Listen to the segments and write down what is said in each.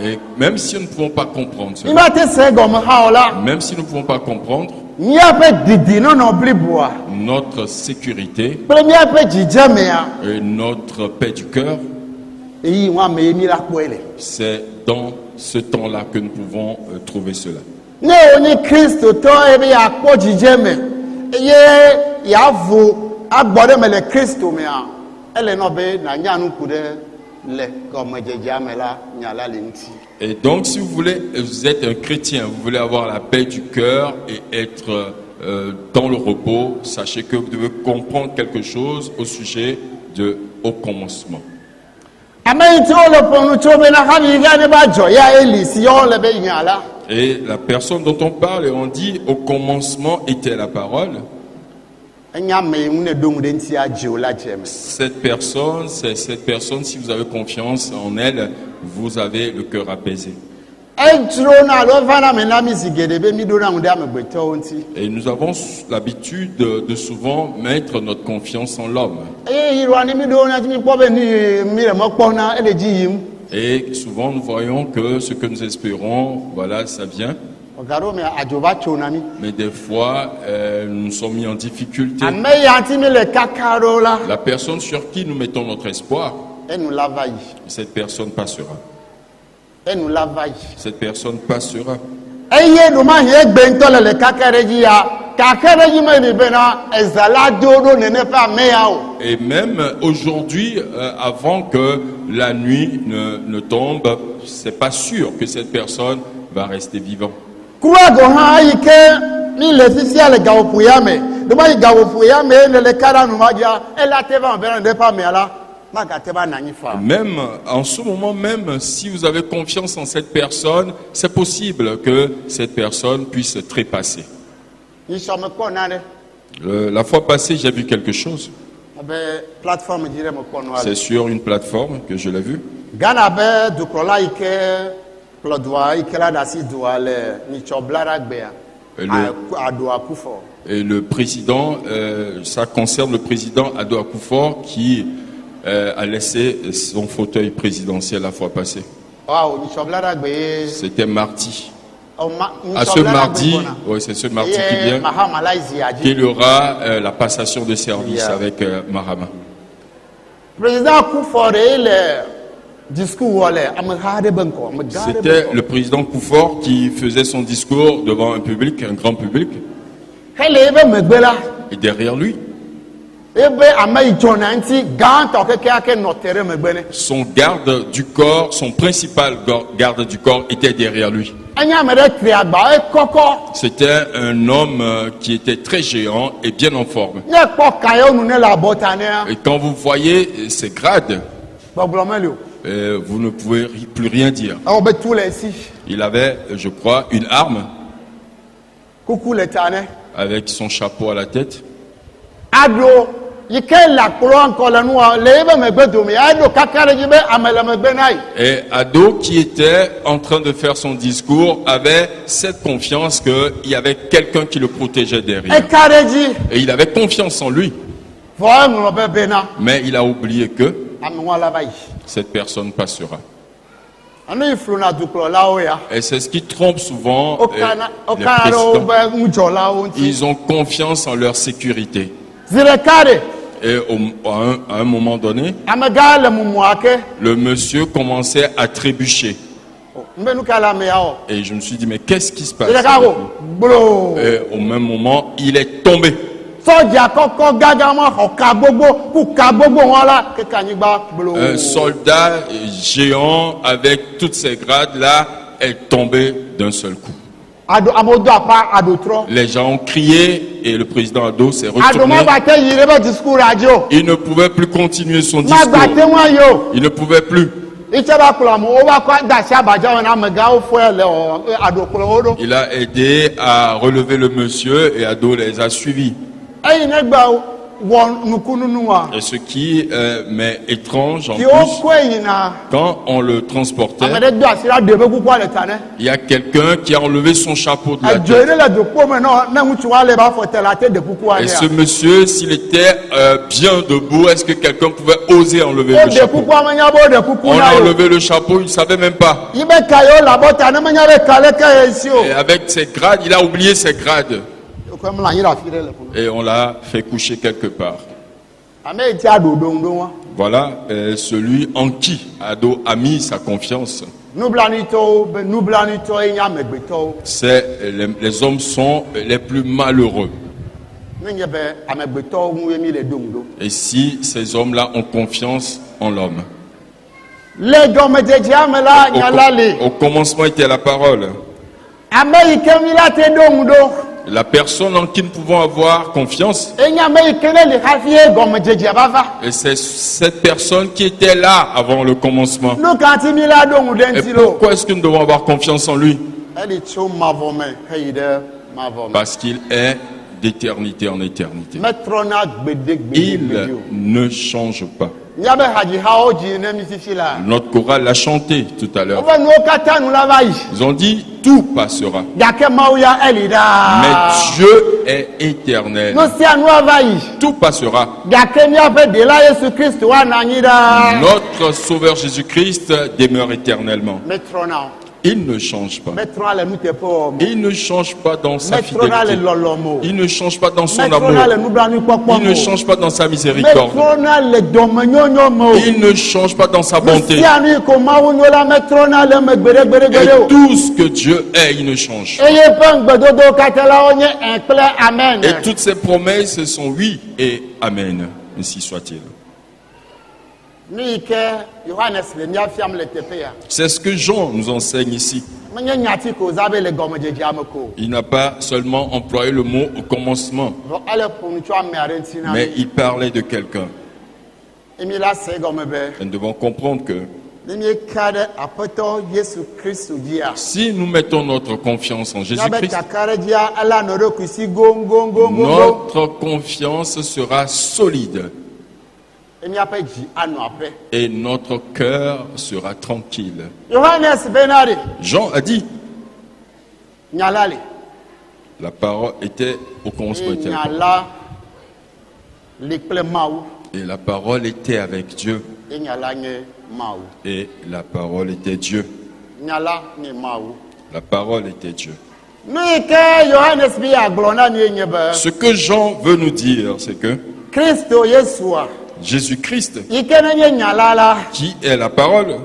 Et même si nous ne pouvons pas comprendre cela, même si nous ne pouvons pas comprendre notre sécurité et notre paix du cœur, c'est dans ce temps-là que nous pouvons trouver cela. Et donc, si vous êtes un chrétien, vous voulez avoir la paix du cœur et être dans le repos, sachez que vous devez comprendre quelque chose au sujet de au commencement. Et la personne dont on parle, et on dit au commencement était la parole. Cette personne, si vous avez confiance en elle, vous avez le cœur apaisé. Et nous avons l'habitude de souvent mettre notre confiance en l'homme. Et souvent nous voyons que ce que nous espérons, voilà, ça vient. Mais des fois, nous sommes mis en difficulté. La personne sur qui nous mettons notre espoir, cette personne passera. Cette personne passera. Et même aujourd'hui, avant que la nuit ne tombe, c'est pas sûr que cette personne va rester vivante. Même en ce moment même, si vous avez confiance en cette personne, c'est possible que cette personne puisse trépasser. La fois passée, j'ai vu quelque chose. C'est sur une plateforme que je l'ai vu. Et le président, ça concerne le président Ado Akufo qui a laissé son fauteuil présidentiel la fois passée. C'était mardi. À ce mardi, oui, c'est ce mardi qui vient, qu'il y aura la passation de service avec Mahama. C'était le président Kufuor qui faisait son discours devant un public, un grand public. Et derrière lui, son garde du corps, son principal garde du corps était derrière lui. C'était un homme qui était très géant et bien en forme. Et quand vous voyez ses grades, vous ne pouvez plus rien dire. Il avait, je crois, une arme avec son chapeau à la tête. Et Ado, qui était en train de faire son discours, avait cette confiance qu'il y avait quelqu'un qui le protégeait derrière. Et il avait confiance en lui. Mais il a oublié que cette personne passera. Et c'est ce qui trompe souvent les présidents. Ils ont confiance en leur sécurité. Et à un moment donné, le monsieur commençait à trébucher. Et je me suis dit, mais qu'est-ce qui se passe? Et au même moment, il est tombé. Un soldat géant avec toutes ses grades là est tombé d'un seul coup. Les gens ont crié et le président Ado s'est retourné. Il ne pouvait plus continuer son discours. Il ne pouvait plus. Il a aidé à relever le monsieur et Ado les a suivis. Et ce qui m'est étrange en plus, quand on le transportait, il y a quelqu'un qui a enlevé son chapeau de la tête. Et ce monsieur, s'il était bien debout, est-ce que quelqu'un pouvait oser enlever le chapeau? On a enlevé le chapeau, il ne savait même pas. Et avec ses grades, il a oublié ses grades. Et on l'a fait coucher quelque part. Voilà celui en qui Ado a mis sa confiance. Les hommes sont les plus malheureux. Et si ces hommes-là ont confiance en l'homme. Au commencement était la parole. La personne en qui nous pouvons avoir confiance. Et c'est cette personne qui était là avant le commencement. Et pourquoi est-ce que nous devons avoir confiance en lui? Parce qu'il est d'éternité en éternité. Il ne change pas. Notre chorale l'a chanté tout à l'heure. Ils ont dit tout passera. Mais Dieu est éternel. Tout passera. Notre Sauveur Jésus-Christ demeure éternellement. Il ne change pas. Il ne change pas dans sa fidélité. Il ne change pas dans son amour. Il ne change pas dans sa miséricorde. Il ne change pas dans sa bonté. Et tout ce que Dieu est, il ne change pas. Et toutes ses promesses sont oui et amen. Ainsi soit-il. C'est ce que Jean nous enseigne ici. Il n'a pas seulement employé le mot au commencement, mais il parlait de quelqu'un. Nous devons comprendre que si nous mettons notre confiance en Jésus-Christ, notre confiance sera solide. Et notre cœur sera tranquille. Jean a dit, la parole était au commencement. Et la parole était avec Dieu. Et la parole était Dieu. La parole était Dieu. Ce que Jean veut nous dire, c'est que Jésus-Christ, qui est la parole,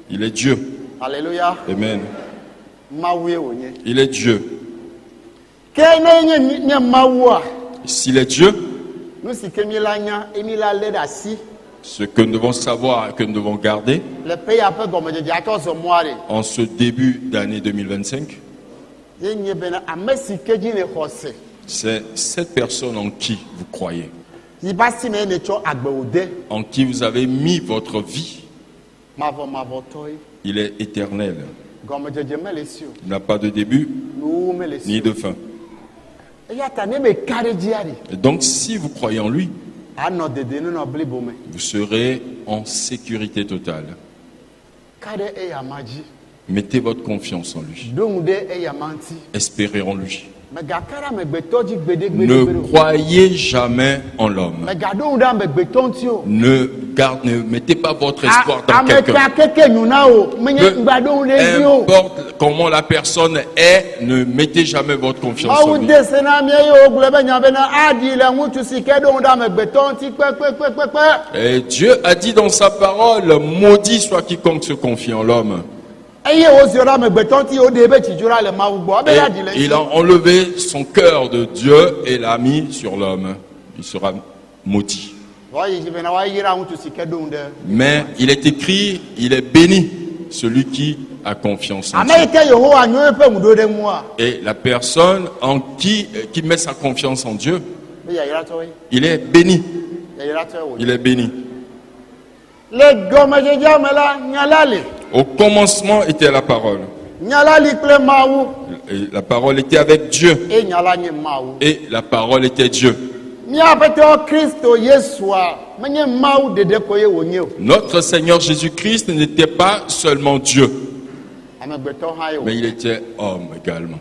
il est Dieu. Alléluia. Amen. Il est Dieu. S'il est Dieu, ce que nous devons savoir et que nous devons garder en ce début d'année 2025, c'est cette personne en qui vous croyez, en qui vous avez mis votre vie. Il est éternel. Il n'a pas de début ni de fin. Et donc si vous croyez en lui, vous serez en sécurité totale. Mettez votre confiance en lui. Espérez en lui. Ne croyez jamais en l'homme. Ne mettez pas votre espoir dans quelqu'un. Peu importe comment la personne est, ne mettez jamais votre confiance en lui. Et Dieu a dit dans sa parole, maudit soit quiconque se confie en l'homme. Et il a enlevé son cœur de Dieu et l'a mis sur l'homme. Il sera maudit. Mais il est écrit, il est béni celui qui a confiance en Dieu. Et la personne en qui met sa confiance en Dieu, il est béni. Il est béni. Au commencement était la parole. Et la parole était avec Dieu. Et la parole était Dieu. Notre Seigneur Jésus-Christ n'était pas seulement Dieu, mais il était homme également.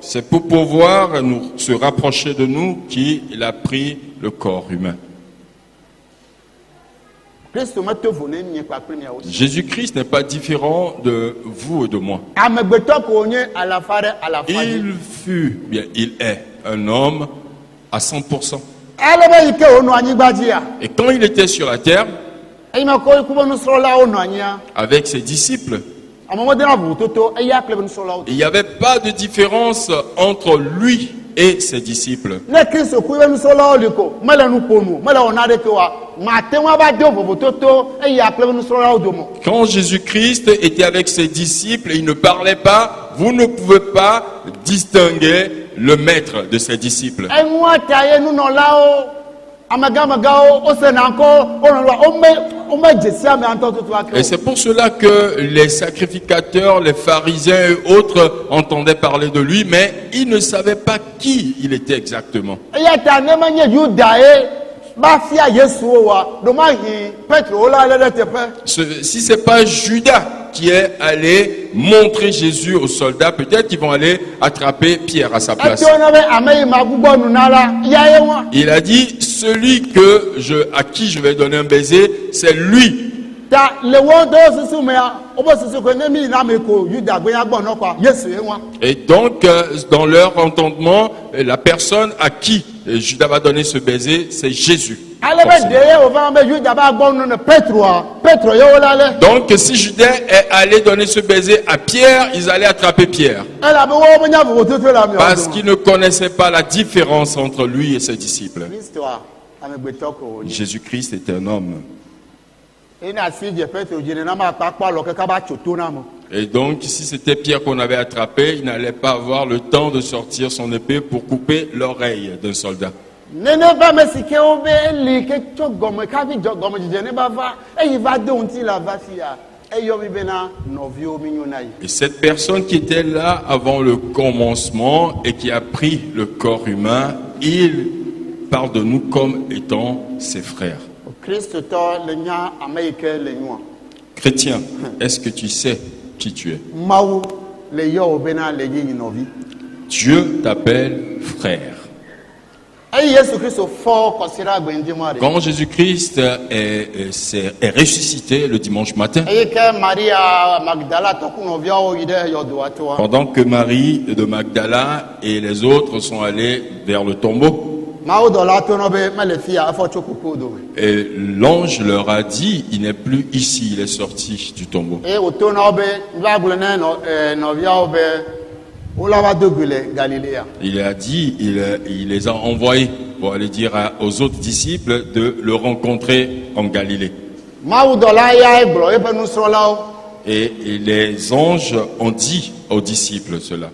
C'est pour pouvoir se rapprocher de nous qu'il a pris le corps humain. Jésus-Christ n'est pas différent de vous et de moi. Il fut, bien, il est un homme à 100%. Et quand il était sur la terre, avec ses disciples, il n'y avait pas de différence entre lui et ses disciples. Quand Jésus-Christ était avec ses disciples et il ne parlait pas, vous ne pouvez pas distinguer le maître de ses disciples. Et c'est pour cela que les sacrificateurs, les pharisiens et autres entendaient parler de lui, mais ils ne savaient pas qui il était exactement. Si ce n'est pas Judas qui est allé montrer Jésus aux soldats, peut-être qu'ils vont aller attraper Pierre à sa place. Il a dit, celui à qui je vais donner un baiser, c'est lui. Et donc, dans leur entendement, la personne à qui Judas va donner ce baiser, c'est Jésus. Donc, si Judas est allé donner ce baiser à Pierre, ils allaient attraper Pierre. Parce qu'ils ne connaissaient pas la différence entre lui et ses disciples. Jésus-Christ était un homme. Et donc, si c'était Pierre qu'on avait attrapé, il n'allait pas avoir le temps de sortir son épée pour couper l'oreille d'un soldat. Et cette personne qui était là avant le commencement et qui a pris le corps humain, il parle de nous comme étant ses frères. Chrétien, est-ce que tu sais qui tu es? Dieu t'appelle frère. Quand Jésus-Christ est ressuscité le dimanche matin, pendant que Marie de Magdala et les autres sont allés vers le tombeau, et l'ange leur a dit, il n'est plus ici, il est sorti du tombeau. Il a dit, il les a envoyés pour aller dire aux autres disciples de le rencontrer en Galilée. Et les anges ont dit aux disciples cela.